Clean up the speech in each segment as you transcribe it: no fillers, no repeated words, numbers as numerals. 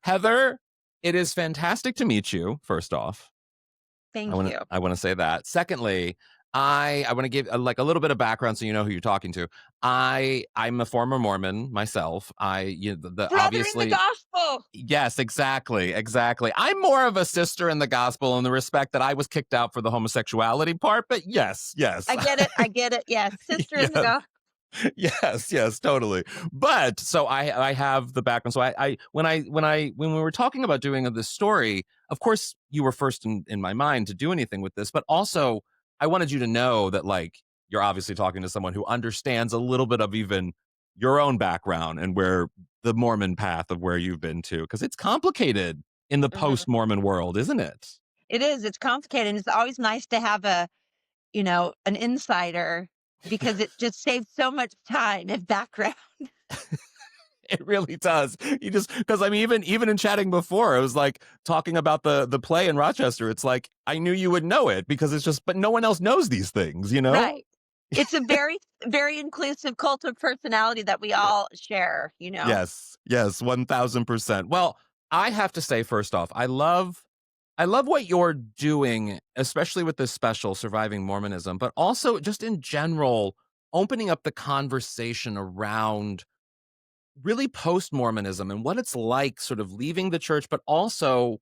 Heather, it is fantastic to meet you, first off. Thank you. I want to say that. Secondly, I want to give like a little bit of background so you know who you're talking to. I'm a former Mormon myself. The Brother in the obviously gospel. yes, exactly. I'm more of a sister in the gospel in the respect that I was kicked out for the homosexuality part, but yes. I get it. I get it. Yes. Sister in the Yes. gospel. Yes, totally. But so I have the background. So when we were talking about doing this story, of course you were first in my mind to do anything with this, but also I wanted you to know that like you're obviously talking to someone who understands a little bit of even your own background and where the Mormon path of where you've been to, because it's complicated in the Mhm. post-Mormon world, isn't it? It is. It's complicated. And it's always nice to have an insider because it just saves so much time and background. It really does. You just because I mean, even in chatting before, it was like talking about the play in Rochester. It's like I knew you would know it because it's just, but no one else knows these things, you know? Right. It's a very, very inclusive cult of personality that we all share. Yes, 1000%. Well, I have to say, first off, I love what you're doing, especially with this special, Surviving Mormonism, but also just in general, opening up the conversation around really post Mormonism and what it's like sort of leaving the church, but also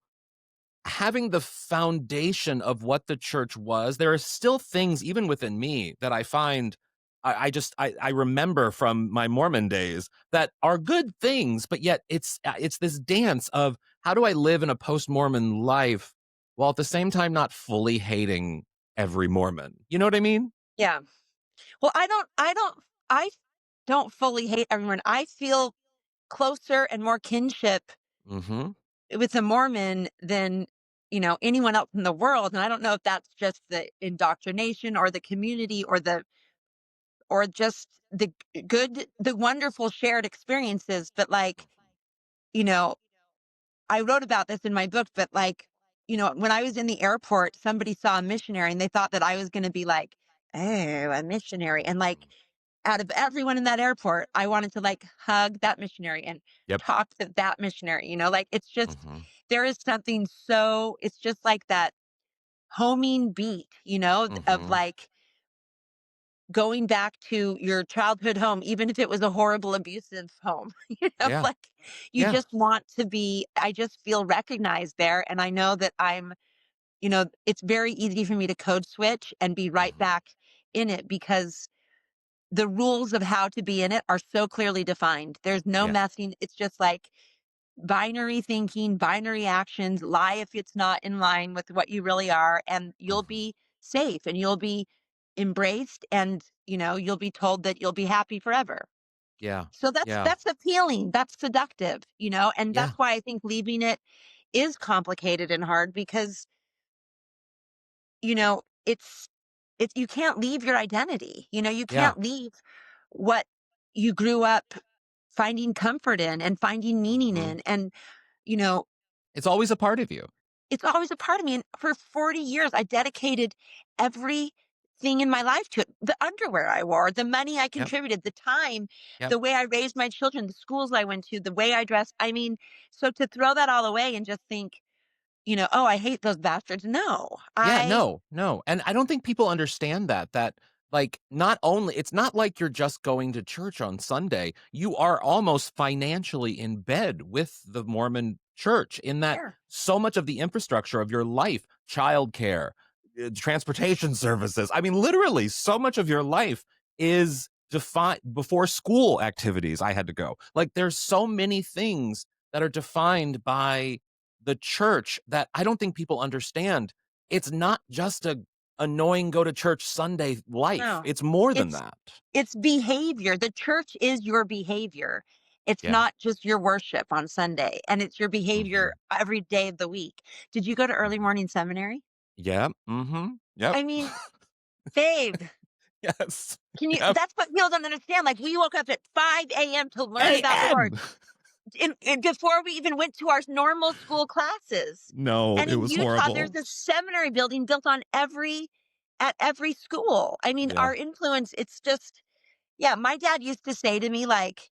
having the foundation of what the church was. There are still things, even within me, that I find I remember from my Mormon days that are good things, but yet it's this dance of how do I live in a post Mormon life while at the same time not fully hating every Mormon. You know what I mean? Yeah. Well, I don't fully hate everyone. I feel closer and more kinship Mm-hmm. with a Mormon than anyone else in the world. And I don't know if that's just the indoctrination or the community or just the wonderful shared experiences. But you know, I wrote about this in my book, but when I was in the airport, somebody saw a missionary and they thought that I was going to be like, oh, a missionary. And out of everyone in that airport, I wanted to hug that missionary and Yep. talk to that missionary. It's just, Mm-hmm. there is something it's just like that homing beat of Mm-hmm. going back to your childhood home, even if it was a horrible, abusive home, Yeah. you Yeah. just want to I just feel recognized there. And I know that it's very easy for me to code switch and be right Mm-hmm. back in it because the rules of how to be in it are so clearly defined. There's no Yeah. messing. It's just like binary thinking, binary actions, lie if it's not in line with what you really are, and you'll Mm-hmm. be safe and you'll be embraced and you'll be told that you'll be happy forever. Yeah. So that's Yeah. that's appealing, that's seductive, and Yeah. that's why I think leaving it is complicated and hard because it's you can't leave your identity. You Yeah. can't leave what you grew up finding comfort in and finding meaning Mhm. in. And, you know, It's always a part of you. it's always a part of me. And for 40 years, I dedicated everything in my life to it. The underwear I wore, the money I Yep, contributed, the time, yep. the way I raised my children, the schools I went to, the way I dressed. I mean, so to throw that all away and just think, oh, I hate those bastards. No, Yeah, no, and I don't think people understand that, like, not only it's not like you're just going to church on Sunday, you are almost financially in bed with the Mormon church in that yeah, so much of the infrastructure of your life, childcare, transportation services, I mean, literally, so much of your life is defined before school activities I had to go. Like, there's so many things that are defined by the church that I don't think people understand. It's not just a annoying go to church Sunday life. no. It's more than It's that. It's behavior. The church is your behavior. It's Yeah. not just your worship on Sunday, and it's your behavior Mhm. every day of the week. Did you go to early Mhm. morning seminary? Yep. Mhm. Yep. I mean, babe, Yes. can you Yep. that's what people don't understand. Like, we woke up at 5 a.m. to learn about the Lord, AM. and before we even went to our normal school classes. No, And it in was Utah, there's horrible. a seminary building built on at every school. I mean, Yeah. our influence, it's just yeah, my dad used to say to me, like,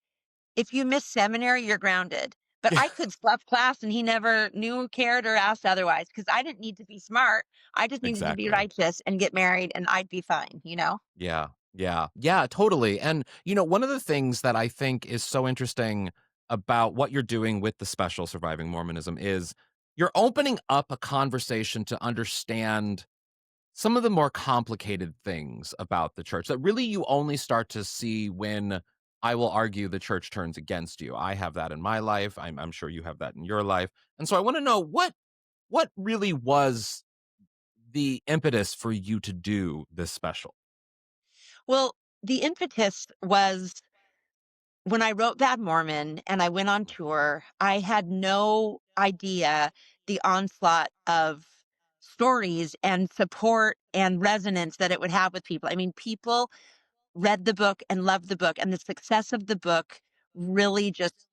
if you miss seminary, you're grounded. But Yeah, I could skip class and he never knew, cared, or asked otherwise because I didn't need to be smart. I just needed to be exactly. righteous and get married and I'd be fine, you know? Yeah. Yeah. Yeah, totally. And, one of the things that I think is so interesting about what you're doing with the special Surviving Mormonism is you're opening up a conversation to understand some of the more complicated things about the church that really you only start to see when I will argue the church turns against you. I have that in my life. I'm sure you have that in your life. And so I want to know what really was the impetus for you to do this special? Well, the impetus was when I wrote Bad Mormon and I went on Mhm. tour, I had no idea the onslaught of stories and support and resonance that it would have with people. I mean, people read the book and loved the book, and the success of the book really just,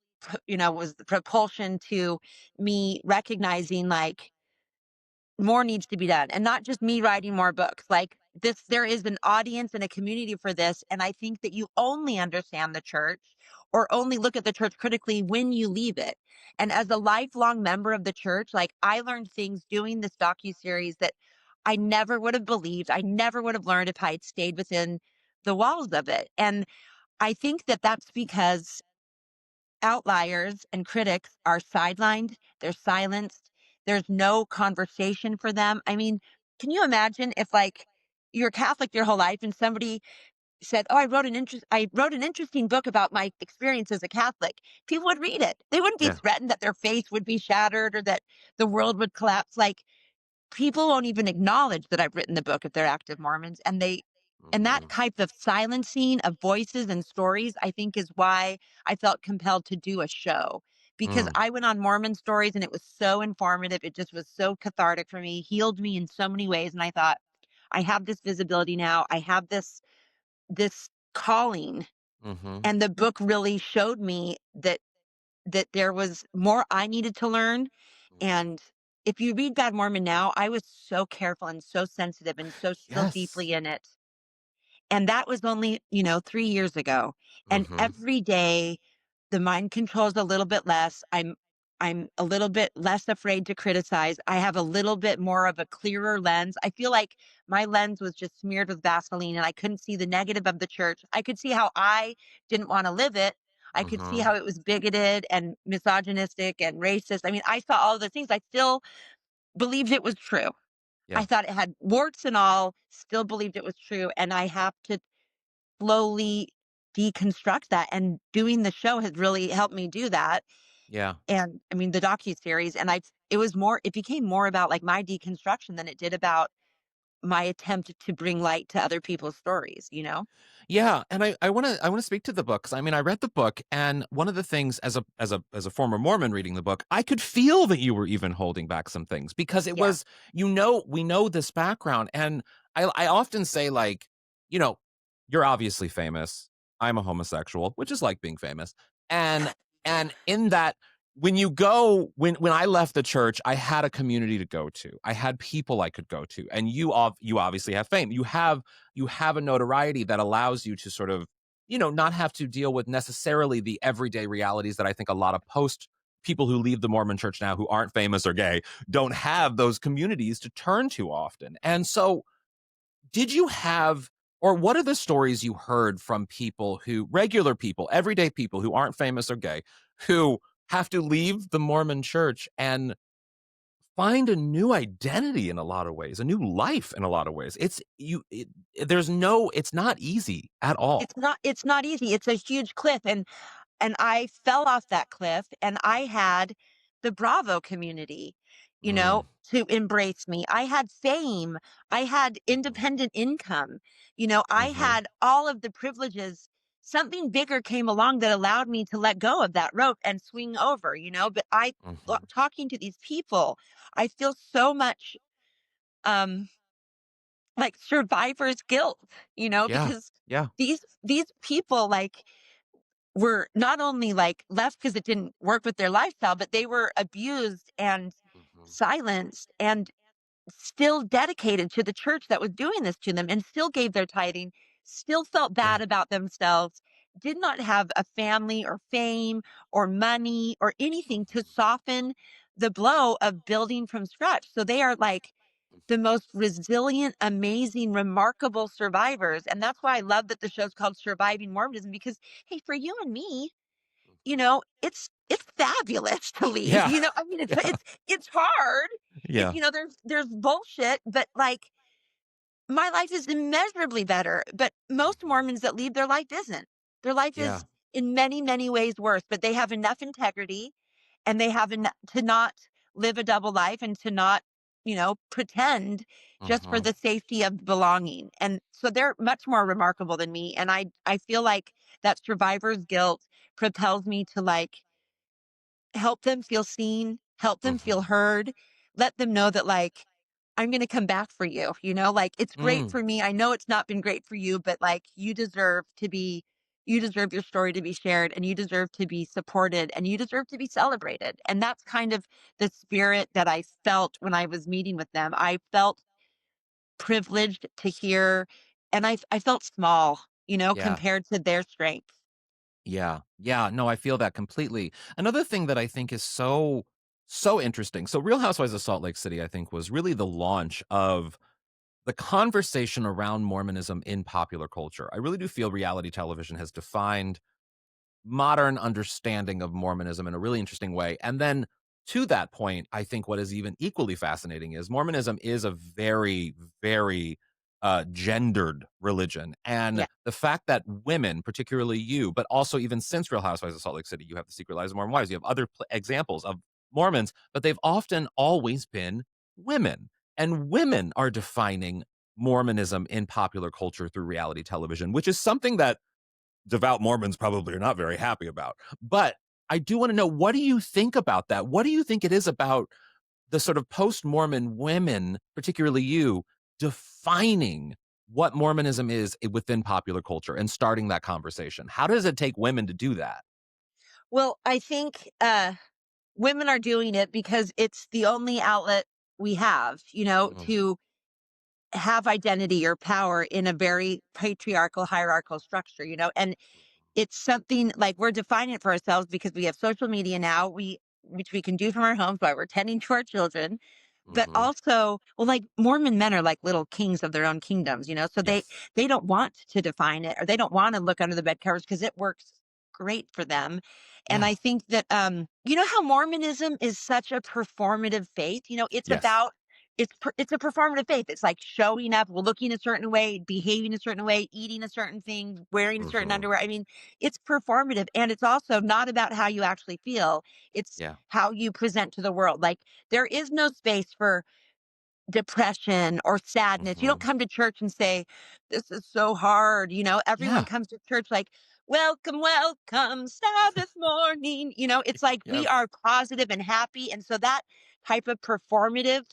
was the propulsion to me recognizing like more needs to be done and not just me writing more books. Like this, there is an audience and a community for this. And I think that you only understand the church or only look at the church critically when you leave it. And as a lifelong member of the church, like I learned things doing this docu-series that I never would have believed. I never would have learned if I had stayed within the walls of it. And I think that that's because outliers and critics are sidelined, they're silenced, there's no conversation for them. I mean, can you imagine if like you're Catholic your whole life and somebody said, "Oh, I wrote an interesting book about my experience as a Catholic." People would read it. They wouldn't be Yeah. threatened that their faith would be shattered or that the world would collapse. Like people won't even acknowledge that I've written the book if they're active Mormons. And that Mhm. type of silencing of voices and stories, I think is why I felt compelled to do a show. Because Mm. I went on Mormon stories and it was so informative. It just was so cathartic for me, healed me in so many ways. And I thought, I have this visibility now. I have this calling. Mhm. And the book really showed me that there was more I needed to learn. Mhm. And if you read Bad Mormon now, I was so careful and so sensitive and so still Yes. deeply in it. And that was only, 3 years ago. And Mhm. every day the mind control's a little bit less. I'm a little bit less afraid to criticize. I have a little bit more of a clearer lens. I feel like my lens was just smeared with Vaseline and I couldn't see the negative of the church. I could see how I didn't want to live it. I could see Mhm. how it was bigoted and misogynistic and racist. I mean, I saw all the things. I still believed it was true. I Yeah. thought it had warts and all, still believed it was true. And I have to slowly deconstruct that, and doing the show has really helped me do that. Yeah. And I mean, the docu-series, and it became more about, like, my deconstruction than it did about my attempt to bring light to other people's stories, you know? Yeah, and I wanna speak to the book 'cause, I mean, I read the book, and one of the things as a former Mormon reading the book, I could feel that you were even holding back some things because it Yeah. was we know this background, and I often say, like, you know, "You're obviously famous. I'm a homosexual," which is like being famous, and in that when I left the church, I had a community to go to. I had people I could go to, and you obviously have fame. You have a notoriety that allows you to sort of, not have to deal with necessarily the everyday realities that I think a lot of post people who leave the Mormon church now who aren't famous or gay don't have those communities to turn to often. And so, did you have, or what are the stories you heard from regular people, everyday people who aren't famous or gay, who have to leave the Mormon church and find a new identity in a lot of ways, a new life in a lot of ways. It's not easy at all. It's not easy. It's a huge cliff, and I fell off that cliff and I had the Bravo community, Mm, to embrace me. I had fame. I had mhm, independent income. I mhm, had all of the privileges. Something bigger came along that allowed me to let go of that rope and swing over, but mhm. talking to these people, I feel so much um like survivor's guilt, Yeah, because yeah, these people like were not only, like, left because it didn't work with their lifestyle, but they were abused and mhm, silenced and still dedicated to the church that was doing this to them and still gave their tithing, still felt yeah, bad about themselves, did not have a family or fame or money or anything to Mhm. soften the blow of building from scratch. So they are like the most resilient, amazing, remarkable survivors. And that's why I love that the show's called Surviving Mormonism because, hey, for you and me, it's fabulous to leave. Yeah. I mean, it's Yeah. it's it's hard. Yeah. There's bullshit, but like my life is immeasurably better. But most Mhm. Mormons that leave, their life isn't. Their life Yeah. is in many, many ways worse, but they have enough integrity and they have enough to not live a double life and to not, pretend just for Mhm. the safety of belonging. And so they're much more remarkable than me. And I feel like that survivor's guilt propels me to like help them feel seen, help them feel Mhm. heard, let them know that, like, I'm gonna come back for you, like, it's great Mm. for me. I know it's not been great for you, but, like, you deserve your story to be shared, and you deserve to be supported, and you deserve to be celebrated. And that's kind of the spirit that I felt when I was meeting with them. I felt privileged to hear, and I felt small, Yeah. compared to their strength. Yeah. Yeah. No, I feel that completely. Another thing that I think is so interesting. So Real Housewives of Salt Lake City, I think, was really the launch of the conversation around Mormonism in popular culture. I really do feel reality television has defined modern understanding of Mormonism in a really interesting way. And then to that point, I think what is even equally fascinating is Mormonism is a very, very gendered religion. And Yeah. the fact that women, particularly you, but also even since Real Housewives of Salt Lake City, you have the Secret Lives of Mormon Wives, you have other examples of Mormons, but they've often always been women. And women are defining Mormonism in popular culture through reality television, which is something that devout Mormons probably are not very happy about. But I do want to know, what do you think about that? What do you think it is about the sort of post Mormon women, particularly you, defining what Mormonism is within popular culture and starting that conversation? How does it take women to do that? Well, I think, women are doing it because it's the only outlet we have, Mm, to have identity or power in a very patriarchal, hierarchical structure, and it's something like we're defining it for ourselves because we have social media now, which we can do from our homes while we're tending to our children. But mhm. also, well, like Mormon men are like little kings of their own kingdoms, so Yes. they don't want to define it or they don't want to look under the bed covers because it works great for them. And Yeah. I think that how Mormonism is such a performative faith. It's Yes. about it's a performative faith. It's like showing up, looking a certain way, behaving a certain way, eating a certain thing, wearing a certain Mhm. underwear. I mean, it's performative and it's also not about how you actually feel. It's Yeah. how you present to the world. Like there is no space for depression or sadness. You don't Mhm. come to church and say, "This is so hard." Everyone Yeah. comes to church like, "Welcome, welcome, Sabbath morning." It's like we Yes. are positive and happy. And so that type of performative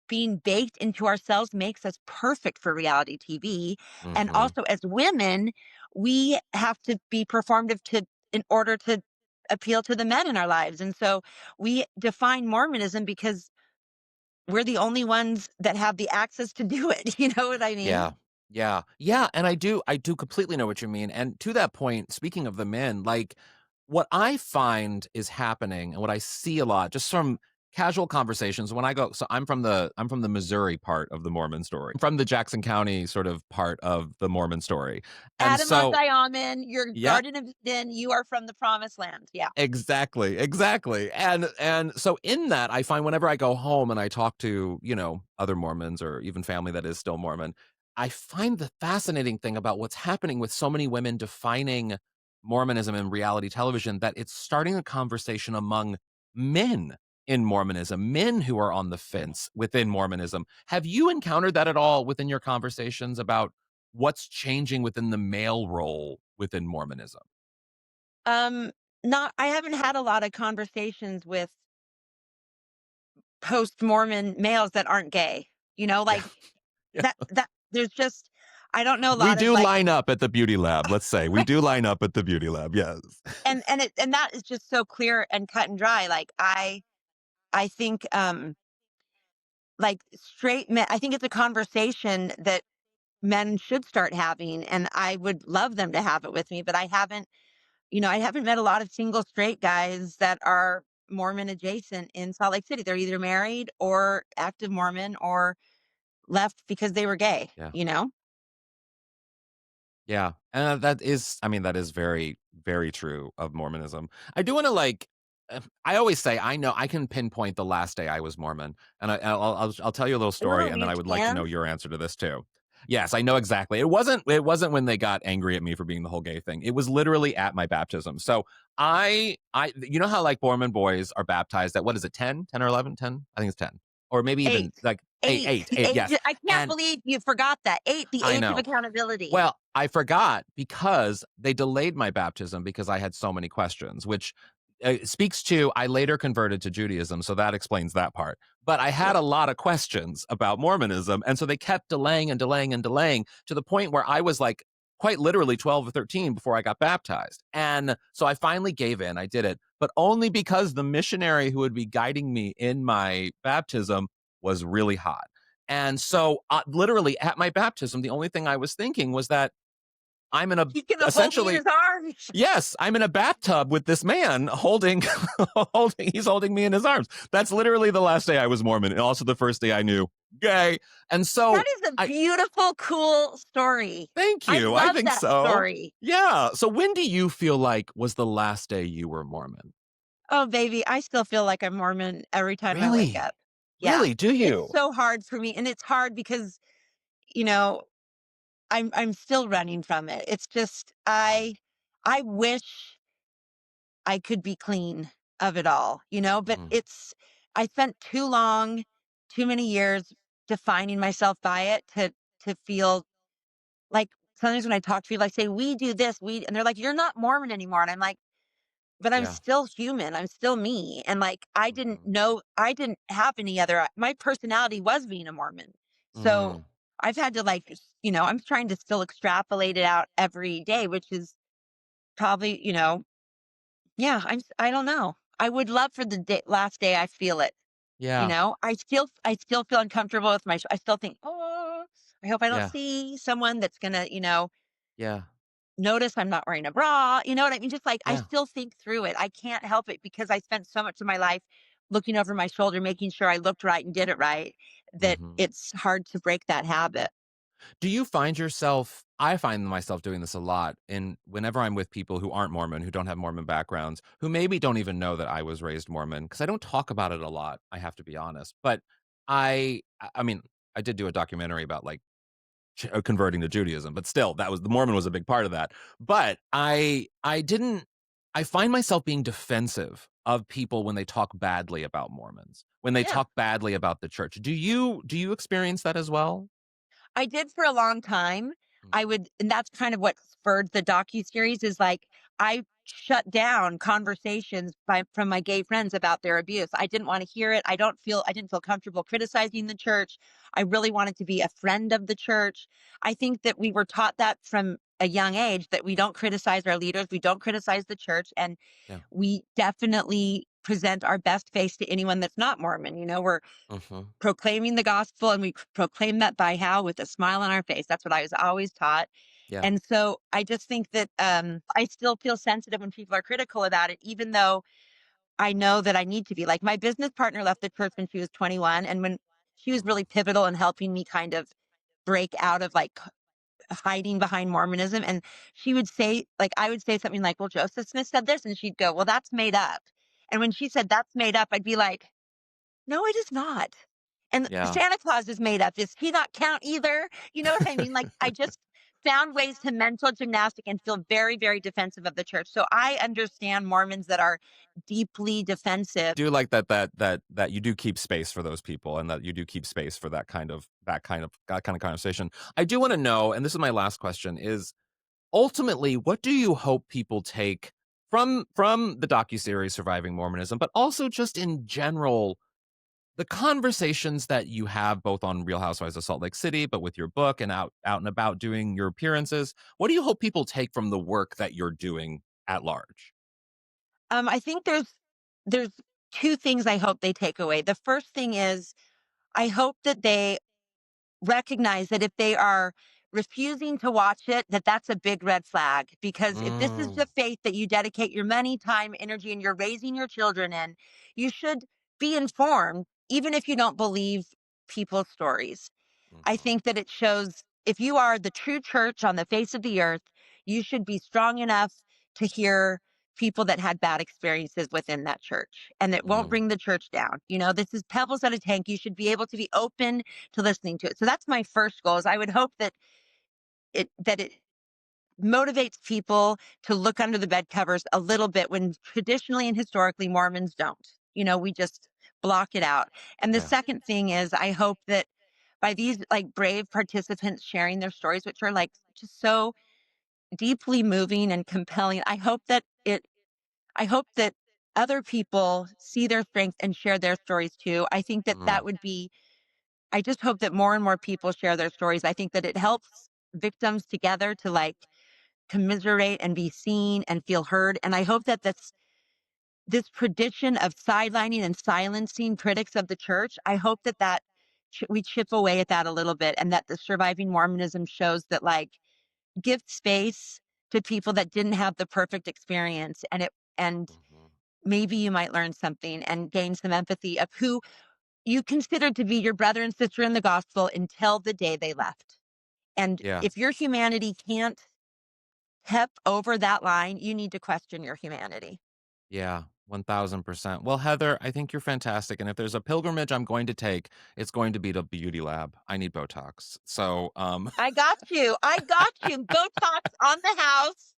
being baked into ourselves makes us perfect for reality TV. And Mhm. also as women, we have to be performative in order to appeal to the men in our lives. And so we define Mormonism because we're the only ones that have the access to do it. You know what I mean? Yeah. Yeah. Yeah, and I do completely know what you mean, and to that point, speaking of the men, like, what I find is happening and what I see a lot just from casual conversations when I go, so I'm from the Missouri part of the Mormon story. I'm from the Jackson County sort of part of the Mormon story, and Adam so Diamond, your yeah. Garden of Eden, you are from the promised land. Yeah. Exactly, exactly. And so in that, I find whenever I go home and I talk to, other Mormons or even family that is still Mormon, I find the fascinating thing about what's happening with so many women defining Mormonism in reality television that it's starting a conversation among men in Mormonism, men who are on the fence within Mormonism. Have you encountered that at all within your conversations about what's changing within the male role within Mormonism? Um, not I haven't had a lot of conversations with post Mormon males that aren't gay. Yeah. Like Yeah. that there's just I don't know a We lot of do like line up at the beauty lab, let's say. We do line up at the beauty lab, yes. and that is just so clear and cut and dry. Like I think like straight men, I think it's a conversation that men should start having, and I would love them to have it with me, but I haven't met a lot of single straight guys that are Mormon adjacent in Salt Lake City. They're either married or active Mormon or left because they were gay, Yeah. you know? Yeah, and that is I mean, that is very, very true of Mormonism. I do wanna, like I always say I know I can pinpoint the last day I was Mormon, and I'll tell you a little story, Ooh, and then you I would like to know can? your answer to this too. Yes, I know exactly. It wasn't when they got angry at me for being the whole gay thing. It was literally at my baptism. So, I you know how, like, Mormon boys are baptized at what is it, 10? 10 or 11? 10? I think it's 10. Or maybe 8. even, like, 8, 8. 8, 8, 8 yes, I can't and believe you forgot that. 8, the I age of know. accountability. Well, I forgot because they delayed my baptism because I had so many questions, which speaks to I later converted to Judaism, so that explains that part. But I had a lot of questions about Mormonism, and so they kept delaying and delaying and delaying to the point where I was like quite literally 12 or 13 before I got baptized. And so I finally gave in. I did it, but only because the missionary who would be guiding me in my baptism was really hot. And so, literally at my baptism, the only thing I was thinking was that I'm in a He's gonna hold me in essentially his arms. yes, I'm in a bathtub with this man holding he's holding me in his arms. That's literally the last day I was Mormon, and also the first day I knew gay. And That so is a I beautiful, cool story. thank I you. I love think that so. story. Yeah. So when do you feel like was the last day you were Mormon? Oh, baby, I still feel like I'm Mormon every time I wake up. Really? Yeah. Really? Do It's you? so hard for me, and it's hard because, you know, I'm still running from it. It's just Mm, I wish I could be clean of it all, but mm, I spent too long, too many years defining myself by it to feel like sometimes when I talk to people, I say, "We do this, and they're like, "You're not Mormon anymore." And I'm like, "But I'm yeah. still human. I'm still me." And like Mhm. I didn't have any other my personality was being a Mormon. So Mm, I've had to I'm trying to still extrapolate it out every day, which is probably, yeah, I don't know. I would love for the last day I feel it. yeah. I still feel uncomfortable with I still think, "Oh, I hope I don't Yeah. see someone that's gonna, Yeah. notice I'm not wearing a bra." You know what I mean? Just like I Yeah. still think through it. I can't help it because I spent so much of my life looking over my shoulder, making sure I looked right and did it right, that Mhm. it's hard to break that habit. Do you find yourself I find myself doing this a lot in whenever I'm with people who aren't Mormon, who don't have Mormon backgrounds, who maybe don't even know that I was raised Mormon, because I don't talk about it a lot, I have to be honest. But I mean, I did do a documentary about, like, converting to Judaism, but still, that was the Mormon was a big part of that. But I didn't I find myself being defensive of people when they talk badly about Mormons, when they Yeah. talk badly about the church. Do you experience that as well? I did for a long time. And that's kind of what spurred the docu-series is like, I shut down conversations from my gay friends about their abuse. I didn't want to hear it. I didn't feel comfortable criticizing the church. I really wanted to be a friend of the church. I think that we were taught that from a young age that we don't criticize our leaders, we don't criticize the church, and Yeah. we definitely present our best face to anyone that's not Mormon. We're Mhm. proclaiming the gospel, and we proclaim that by how with a smile on our face. That's what I was always taught. Yeah. And so I just think that I still feel sensitive when people are critical about it, even though I know that I need to be. Like my business partner left the church when she was 21, and when she was Mm. really pivotal in helping me kind of break out of like hiding behind Mormonism. And she would say, like, I would say something like, "Well, Joseph Smith said this," and she'd go, "Well, that's made up." And when she said that's made up, I'd be like, "No, it is not." And Yeah. Santa Claus is made up. Does he not count either? You know what I mean? Like, I just found ways to mental gymnastic and feel very, very defensive of the church. So I understand Mormons that are deeply defensive. Do like that you do keep space for those people and that you do keep space for that kind of conversation. I do wanna know, and this is my last question, is ultimately, what do you hope people take from the docuseries Surviving Mormonism, but also just in general, the conversations that you have both on Real Housewives of Salt Lake City, but with your book and out and about doing your appearances? What do you hope people take from the work that you're doing at large? I think there's two things I hope they take away. The first thing is I hope that they recognize that if they are refusing to watch it, that's a big red flag. Because if this is the Mm, faith that you dedicate your money, time, energy, and you're raising your children in, you should be informed, even if you don't believe people's stories. I mhm, think that it shows if you are the true church on the face of the earth, you should be strong enough to hear people that had bad experiences within that church and that won't mm, bring the church down. This is pebbles at a tank. You should be able to be open to listening to it. So that's my first goal is I would hope that it motivates people to look under the bed covers a little bit when traditionally and historically Mormons don't. We just block it out. And the yeah, second thing is I hope that by these like brave participants sharing their stories, which are like just so deeply moving and compelling, I hope that other people see their strength and share their stories too. I think that mm, that would be, I just hope that more and more people share their stories. I think that it helps victims together to like commiserate and be seen and feel heard. And I hope that this tradition of sidelining and silencing critics of the church, I hope that we chip away at that a little bit and that the surviving Mormonism shows that like give space to people that didn't have the perfect experience and mhm. maybe you might learn something and gain some empathy of who you considered to be your brother and sister in the gospel until the day they left. And Yeah, if your humanity can't step over that line, you need to question your humanity. yeah, 1000%. Well, Heather, I think you're fantastic. And if there's a pilgrimage I'm going to take, it's going to be to Beauty Lab. I need Botox. So, I got you. I got you. Botox on the house.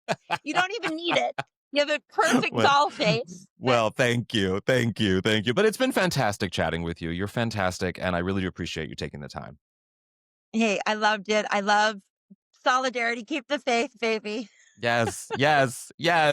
You don't even need it. You have a perfect well, doll face. But well, thank you. Thank you. Thank you. But it's been fantastic chatting with you. You're fantastic. And I really do appreciate you taking the time. hey, I loved it. I love solidarity. Keep the faith, baby. Yes, yes, yes.